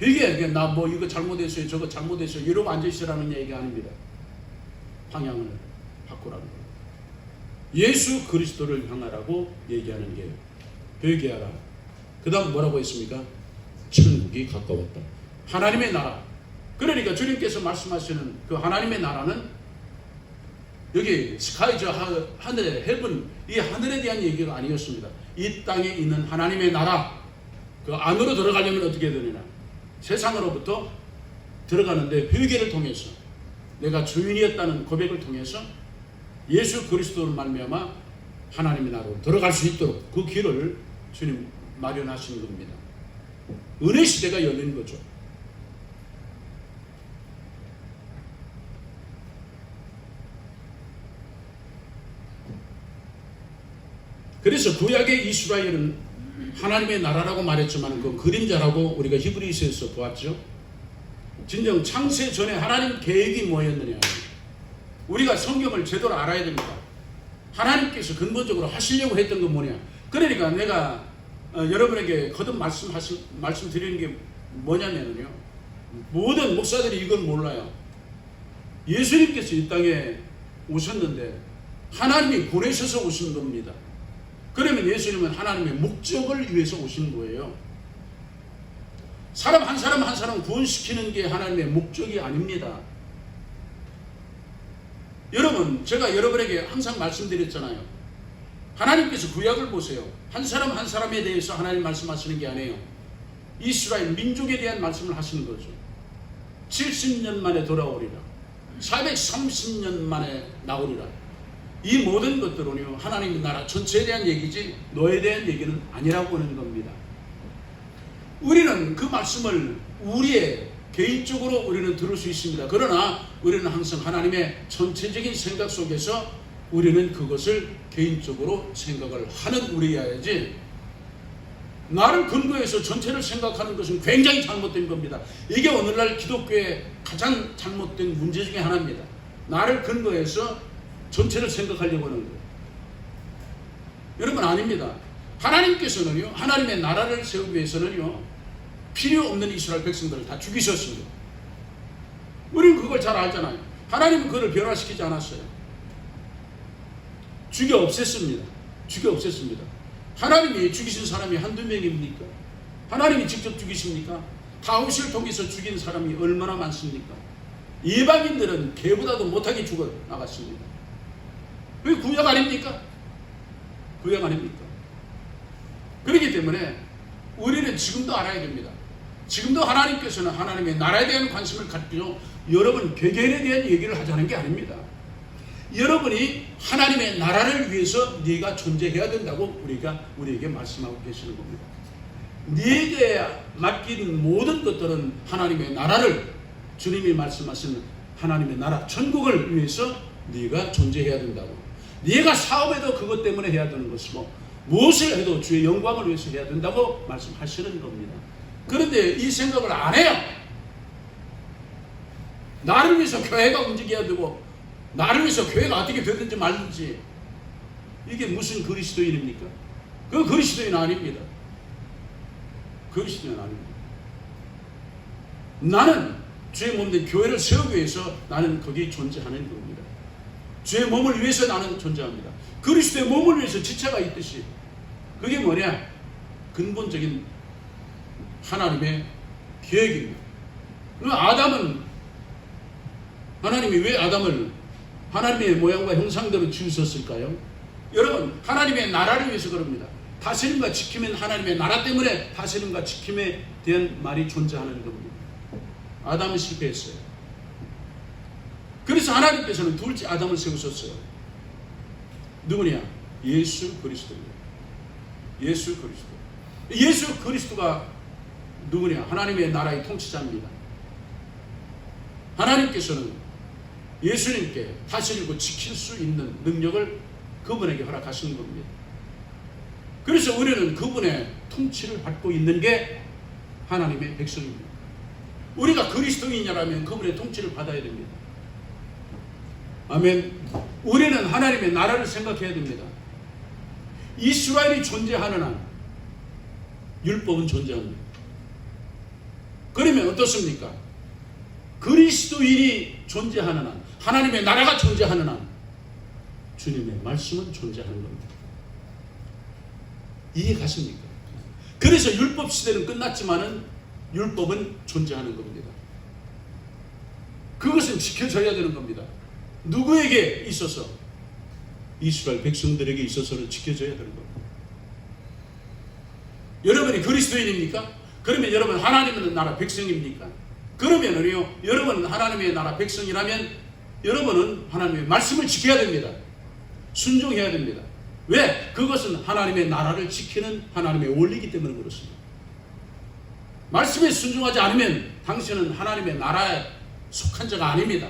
회개, 나 이거 잘못했어요, 저거 잘못했어요 이러고 앉아있으라는 얘기가 아닙니다. 방향을 바꾸라는 거예요. 예수 그리스도를 향하라고 얘기하는 게 회개하라. 그 다음 뭐라고 했습니까? 천국이 가까웠다. 하나님의 나라. 그러니까 주님께서 말씀하시는 그 하나님의 나라는 여기 스카이 저 하늘에 헤븐 이 하늘에 대한 얘기가 아니었습니다. 이 땅에 있는 하나님의 나라 그 안으로 들어가려면 어떻게 되느냐? 세상으로부터 들어가는데 회개를 통해서 내가 주인이었다는 고백을 통해서 예수 그리스도를 말미암아 하나님의 나라로 들어갈 수 있도록 그 길을 주님 마련하시는 겁니다. 은혜 시대가 열린 거죠. 그래서 구약의 이스라엘은 하나님의 나라라고 말했지만 그 그림자라고 우리가 히브리서에서 보았죠. 진정 창세 전에 하나님 계획이 뭐였느냐. 우리가 성경을 제대로 알아야 됩니다. 하나님께서 근본적으로 하시려고 했던 건 뭐냐. 그러니까 내가 여러분에게 거듭 말씀드리는 게 뭐냐면요. 모든 목사들이 이건 몰라요. 예수님께서 이 땅에 오셨는데 하나님이 보내셔서 오신 겁니다. 그러면 예수님은 하나님의 목적을 위해서 오신 거예요. 사람 한 사람 구원시키는 게 하나님의 목적이 아닙니다. 여러분, 제가 여러분에게 항상 말씀드렸잖아요. 하나님께서 구약을 보세요. 한 사람 한 사람에 대해서 하나님 말씀하시는 게 아니에요. 이스라엘 민족에 대한 말씀을 하시는 거죠. 70년 만에 돌아오리라. 430년 만에 나오리라. 이 모든 것들은요, 하나님의 나라 전체에 대한 얘기지 너에 대한 얘기는 아니라고 하는 겁니다. 우리는 그 말씀을 우리의 개인적으로 우리는 들을 수 있습니다. 그러나 우리는 항상 하나님의 전체적인 생각 속에서 우리는 그것을 개인적으로 생각을 하는 우리여야지, 나를 근거해서 전체를 생각하는 것은 굉장히 잘못된 겁니다. 이게 오늘날 기독교의 가장 잘못된 문제 중에 하나입니다. 나를 근거해서 전체를 생각하려고 하는 거예요. 여러분, 아닙니다. 하나님께서는요, 하나님의 나라를 세우기 위해서는요, 필요 없는 이스라엘 백성들을 다 죽이셨습니다. 우리는 그걸 잘 알잖아요. 하나님은 그걸 변화시키지 않았어요. 죽여 없앴습니다. 죽여 없앴습니다. 하나님이 죽이신 사람이 한두 명입니까? 하나님이 직접 죽이십니까? 다윗을 통해서 죽인 사람이 얼마나 많습니까? 이방인들은 개보다도 못하게 죽어 나갔습니다. 그게 구약 아닙니까? 구약 아닙니까? 그렇기 때문에 우리는 지금도 알아야 됩니다. 지금도 하나님께서는 하나님의 나라에 대한 관심을 갖고 여러분 개개인에 대한 얘기를 하자는 게 아닙니다. 여러분이 하나님의 나라를 위해서 네가 존재해야 된다고 우리에게 말씀하고 계시는 겁니다. 네게 맡긴 모든 것들은 하나님의 나라를, 주님이 말씀하신 하나님의 나라 천국을 위해서 네가 존재해야 된다고. 네가 사업해도 그것 때문에 해야 되는 것이고, 무엇을 해도 주의 영광을 위해서 해야 된다고 말씀하시는 겁니다. 그런데 이 생각을 안 해요. 나를 위해서 교회가 움직여야 되고, 나를 위해서 교회가 어떻게 되든지 말든지, 이게 무슨 그리스도인입니까? 그 그리스도인 아닙니다. 그리스도인 아닙니다. 나는 주의 몸된 교회를 세우기 위해서 나는 거기에 존재하는 겁니다. 주의 몸을 위해서 나는 존재합니다. 그리스도의 몸을 위해서 지체가 있듯이, 그게 뭐냐? 근본적인 하나님의 계획입니다. 아담은, 하나님이 왜 아담을 하나님의 모양과 형상대로 지으셨을까요? 여러분, 하나님의 나라를 위해서 그럽니다. 다스림과 지킴은 하나님의 나라 때문에 다스림과 지킴에 대한 말이 존재하는 겁니다. 아담은 실패했어요. 그래서 하나님께서는 둘째 아담을 세우셨어요. 누구냐? 예수 그리스도입니다. 예수 그리스도. 예수 그리스도가 누구냐? 하나님의 나라의 통치자입니다. 하나님께서는 예수님께 다스리고 지킬 수 있는 능력을 그분에게 허락하시는 겁니다. 그래서 우리는 그분의 통치를 받고 있는 게 하나님의 백성입니다. 우리가 그리스도인이라면 그분의 통치를 받아야 됩니다. 아멘. 우리는 하나님의 나라를 생각해야 됩니다. 이스라엘이 존재하는 한 율법은 존재합니다. 그러면 어떻습니까? 그리스도인이 존재하는 한, 하나님의 나라가 존재하는 한 주님의 말씀은 존재하는 겁니다. 이해 가십니까? 그래서 율법 시대는 끝났지만은 율법은 존재하는 겁니다. 그것은 지켜져야 되는 겁니다. 누구에게 있어서? 이스라엘 백성들에게 있어서는 지켜져야 되는 겁니다. 여러분이 그리스도인입니까? 그러면 여러분 하나님의 나라 백성입니까? 그러면은요, 여러분은 하나님의 나라 백성이라면 여러분은 하나님의 말씀을 지켜야 됩니다. 순종해야 됩니다. 왜? 그것은 하나님의 나라를 지키는 하나님의 원리이기 때문에 그렇습니다. 말씀에 순종하지 않으면 당신은 하나님의 나라에 속한 자가 아닙니다.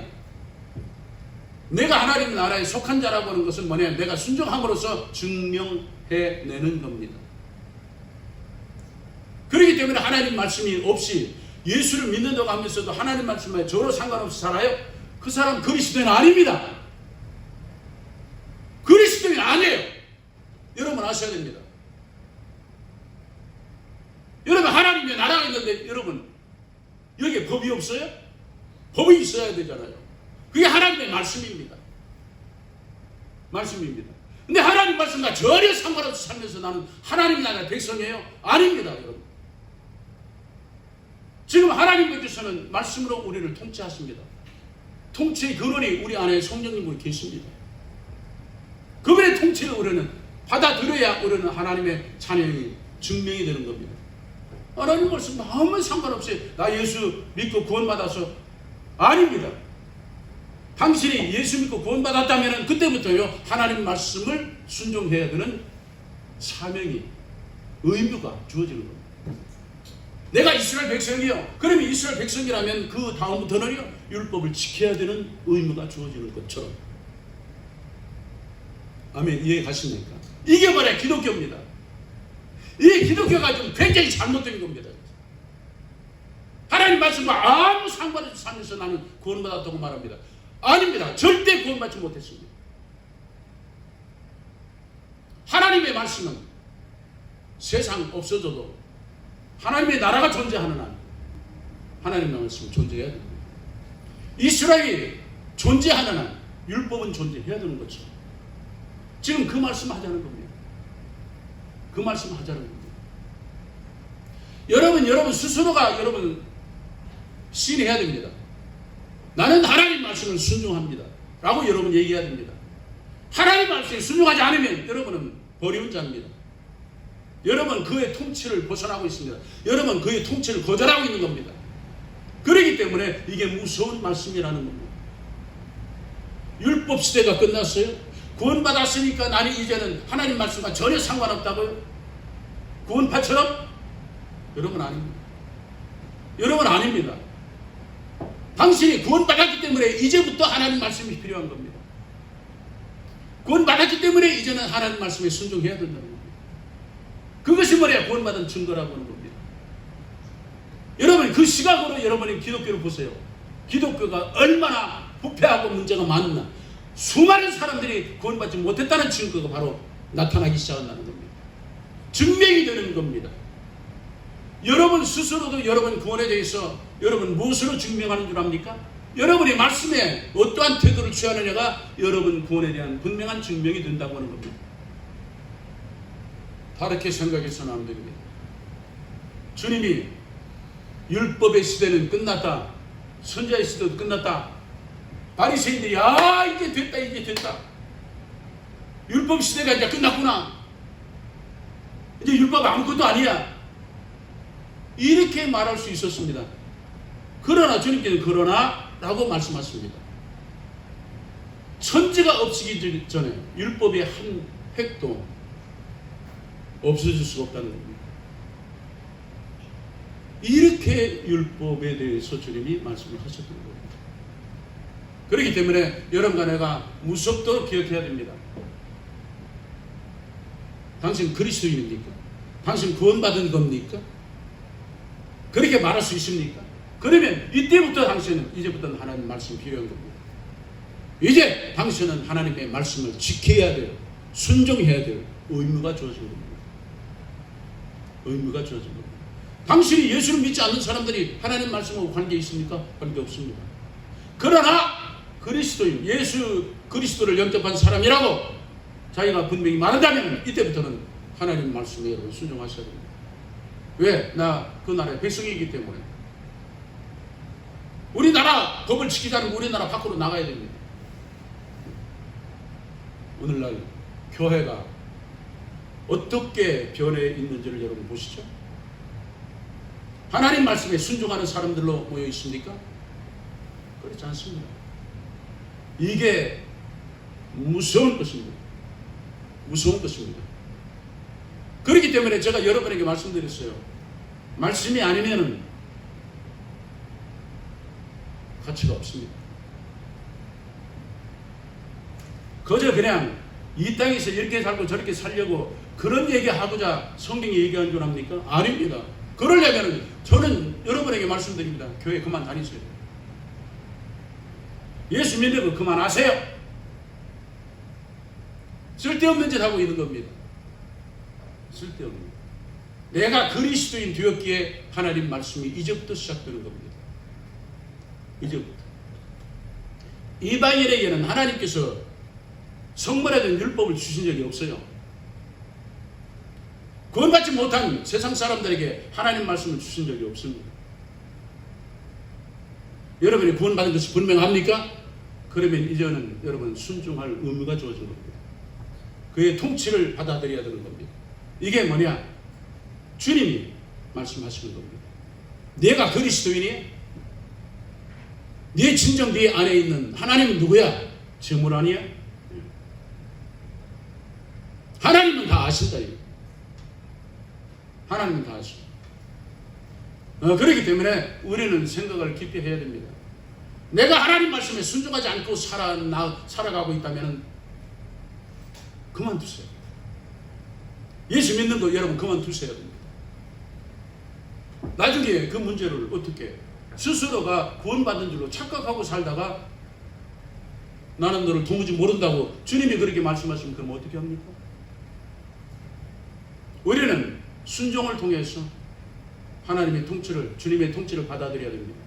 내가 하나님의 나라에 속한 자라고 하는 것은 뭐냐? 내가 순종함으로써 증명해내는 겁니다. 그렇기 때문에 하나님 말씀이 없이 예수를 믿는다고 하면서도 하나님 말씀에 저로 상관없이 살아요? 그 사람 그리스도인 아닙니다. 그리스도인 아니에요. 여러분 아셔야 됩니다. 여러분 하나님의 나라가 있는데 여러분 여기에 법이 없어요? 법이 있어야 되잖아요. 그게 하나님의 말씀입니다. 말씀입니다. 근데 하나님 말씀과 전혀 상관없이 살면서 나는 하나님 나라의 백성이에요? 아닙니다, 여러분. 지금 하나님께서는 말씀으로 우리를 통치하십니다. 통치의 근원이 우리 안에 성령님으로 계십니다. 그분의 통치를 우리는 받아들여야 우리는 하나님의 자녀이 증명이 되는 겁니다. 하나님 말씀 아무 상관없이 나 예수 믿고 구원받아서 아닙니다. 당신이 예수 믿고 구원받았다면 그때부터요 하나님 말씀을 순종해야 되는 사명이 의무가 주어지는 겁니다. 내가 이스라엘 백성이요. 그러면 이스라엘 백성이라면 그 다음부터는요 율법을 지켜야 되는 의무가 주어지는 것처럼. 아멘. 이해 가십니까? 이게 바로 기독교입니다. 이 기독교가 좀 굉장히 잘못된 겁니다. 하나님 말씀과 아무 상관없이 살면서 나는 구원받았다고 말합니다. 아닙니다. 절대 구원받지 못했습니다. 하나님의 말씀은 세상 없어져도 하나님의 나라가 존재하는 한 하나님의 말씀은 존재해야 됩니다. 이스라엘이 존재하는 한 율법은 존재해야 되는 거죠. 지금 그 말씀 하자는 겁니다. 그 말씀 하자는 겁니다. 여러분 스스로가 여러분 시인해야 됩니다. 나는 하나님 말씀을 순종합니다 라고 여러분 얘기해야 됩니다. 하나님 말씀에 순종하지 않으면 여러분은 버리운 자입니다. 여러분 그의 통치를 벗어나고 있습니다. 여러분 그의 통치를 거절하고 있는 겁니다. 그렇기 때문에 이게 무서운 말씀이라는 겁니다. 율법 시대가 끝났어요. 구원받았으니까 나는 이제는 하나님 말씀과 전혀 상관없다고요? 구원파처럼? 여러분 아닙니다. 여러분 아닙니다. 당신이 구원받았기 때문에 이제부터 하나님 말씀이 필요한 겁니다. 구원받았기 때문에 이제는 하나님 말씀에 순종해야 된다는 겁니다. 그것이 뭐냐? 구원받은 증거라고 하는 겁니다. 여러분 그 시각으로 여러분이 기독교를 보세요. 기독교가 얼마나 부패하고 문제가 많나. 수많은 사람들이 구원받지 못했다는 증거가 바로 나타나기 시작한다는 겁니다. 증명이 되는 겁니다. 여러분 스스로도 여러분 구원에 대해서 여러분 무엇으로 증명하는 줄 압니까? 여러분이 말씀에 어떠한 태도를 취하느냐가 여러분 구원에 대한 분명한 증명이 된다고 하는 겁니다. 다르게 생각해서는 안 됩니다. 주님이 율법의 시대는 끝났다. 선지자의 시대도 끝났다. 바리새인들이 이제 됐다. 율법 시대가 이제 끝났구나. 이제 율법 아무것도 아니야. 이렇게 말할 수 있었습니다. 그러나 주님께는 라고 말씀하십니다. 천지가 없어지기 전에 율법의 한 획도 없어질 수가 없다는 겁니다. 이렇게 율법에 대해서 주님이 말씀을 하셨던 겁니다. 그렇기 때문에 여러분과 내가 무섭도록 기억해야 됩니다. 당신 그리스도인입니까? 당신 구원받은 겁니까? 그렇게 말할 수 있습니까? 그러면 이때부터 당신은 이제부터는 하나님 말씀이 필요한 겁니다. 이제 당신은 하나님의 말씀을 지켜야 돼요. 순종해야 돼요. 의무가 주어진 겁니다. 의무가 주어진 겁니다. 당신이 예수를 믿지 않는 사람들이 하나님 말씀하고 관계 있습니까? 관계 없습니다. 그러나 그리스도인, 예수 그리스도를 영접한 사람이라고 자기가 분명히 말한다면 이때부터는 하나님 말씀에 여러분 순종하셔야 됩니다. 왜? 나 그 나라의 백성이기 때문에. 우리나라 법을 지키자는 우리나라 밖으로 나가야 됩니다. 오늘날 교회가 어떻게 변해 있는지를 여러분 보시죠. 하나님 말씀에 순종하는 사람들로 모여 있습니까? 그렇지 않습니다. 이게 무서운 것입니다. 무서운 것입니다. 그렇기 때문에 제가 여러분에게 말씀드렸어요. 말씀이 아니면은 가치가 없습니다. 그저 그냥 이 땅에서 이렇게 살고 저렇게 살려고 그런 얘기하고자 성경이 얘기한 줄 압니까? 아닙니다. 그러려면 저는 여러분에게 말씀드립니다. 교회 그만 다니세요. 예수 믿는 거 그만하세요. 쓸데없는 짓 하고 있는 겁니다. 쓸데없는. 내가 그리스도인 되었기에 하나님 말씀이 이제부터 시작되는 겁니다. 이제부터. 이방인에게는 하나님께서 성물에 대한 율법을 주신 적이 없어요. 구원받지 못한 세상 사람들에게 하나님 말씀을 주신 적이 없습니다. 여러분이 구원받은 것이 분명합니까? 그러면 이제는 여러분 순종할 의무가 주어진 겁니다. 그의 통치를 받아들여야 되는 겁니다. 이게 뭐냐? 주님이 말씀하시는 겁니다. 내가 그리스도인이야? 네 진정 네 안에 있는 하나님은 누구야? 재물 아니야? 하나님은 다 아신다. 하나님은 다 아신다. 그렇기 때문에 우리는 생각을 깊이 해야 됩니다. 내가 하나님 말씀에 순종하지 않고 살아가고 있다면 그만두세요. 예수 믿는 거 여러분 그만두셔야 됩니다. 나중에 그 문제를 어떻게 스스로가 구원받은 줄로 착각하고 살다가 나는 너를 도무지 모른다고 주님이 그렇게 말씀하시면 그럼 어떻게 합니까? 우리는 순종을 통해서 하나님의 통치를, 주님의 통치를 받아들여야 됩니다.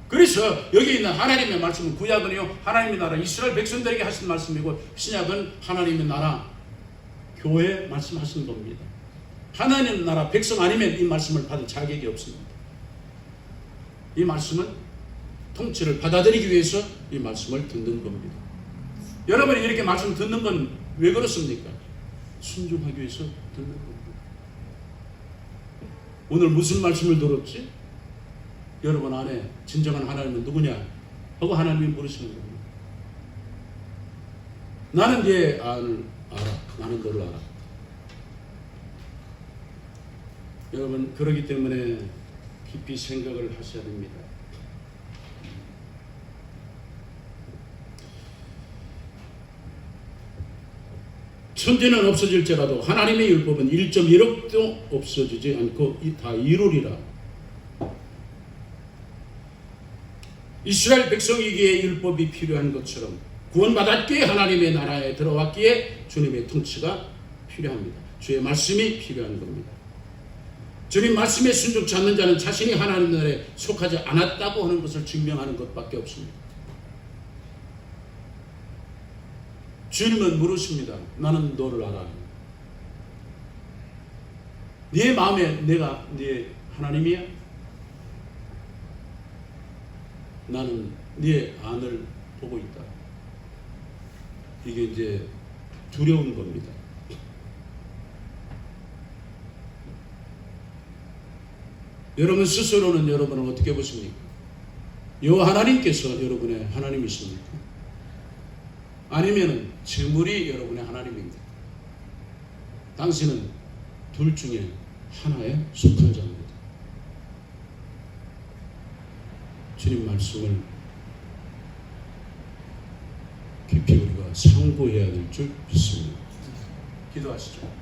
그래서 여기 있는 하나님의 말씀은 구약은요 하나님의 나라 이스라엘 백성들에게 하신 말씀이고 신약은 하나님의 나라 교회에 말씀하시는 겁니다. 하나님의 나라 백성 아니면 이 말씀을 받을 자격이 없습니다. 이 말씀은 통치를 받아들이기 위해서 이 말씀을 듣는 겁니다. 여러분이 이렇게 말씀 듣는 건 왜 그렇습니까? 순종하기 위해서 듣는 겁니다. 오늘 무슨 말씀을 들었지? 여러분 안에 진정한 하나님은 누구냐? 하고 하나님이 물으시는 겁니다. 나는 네 안을 알아. 나는 너를 알아. 여러분 그러기 때문에 깊이 생각을 하셔야 됩니다. 천지는 없어질지라도 하나님의 율법은 1.1억도 없어지지 않고 다 이루리라. 이스라엘 백성이기에 율법이 필요한 것처럼 구원받았기에 하나님의 나라에 들어왔기에 주님의 통치가 필요합니다. 주의 말씀이 필요한 겁니다. 주님 말씀에 순종치 않는 자는 자신이 하나님 나라에 속하지 않았다고 하는 것을 증명하는 것밖에 없습니다. 주님은 물으십니다. 나는 너를 알아. 네 마음에 내가 네 하나님이야? 나는 네 안을 보고 있다. 이게 이제 두려운 겁니다. 여러분 스스로는 여러분은 어떻게 보십니까? 요 하나님께서 여러분의 하나님이십니까? 아니면 재물이 여러분의 하나님입니다. 당신은 둘 중에 하나에 속한 자입니다. 주님 말씀을 깊이 우리가 상고해야 될 줄 믿습니다. 기도하시죠.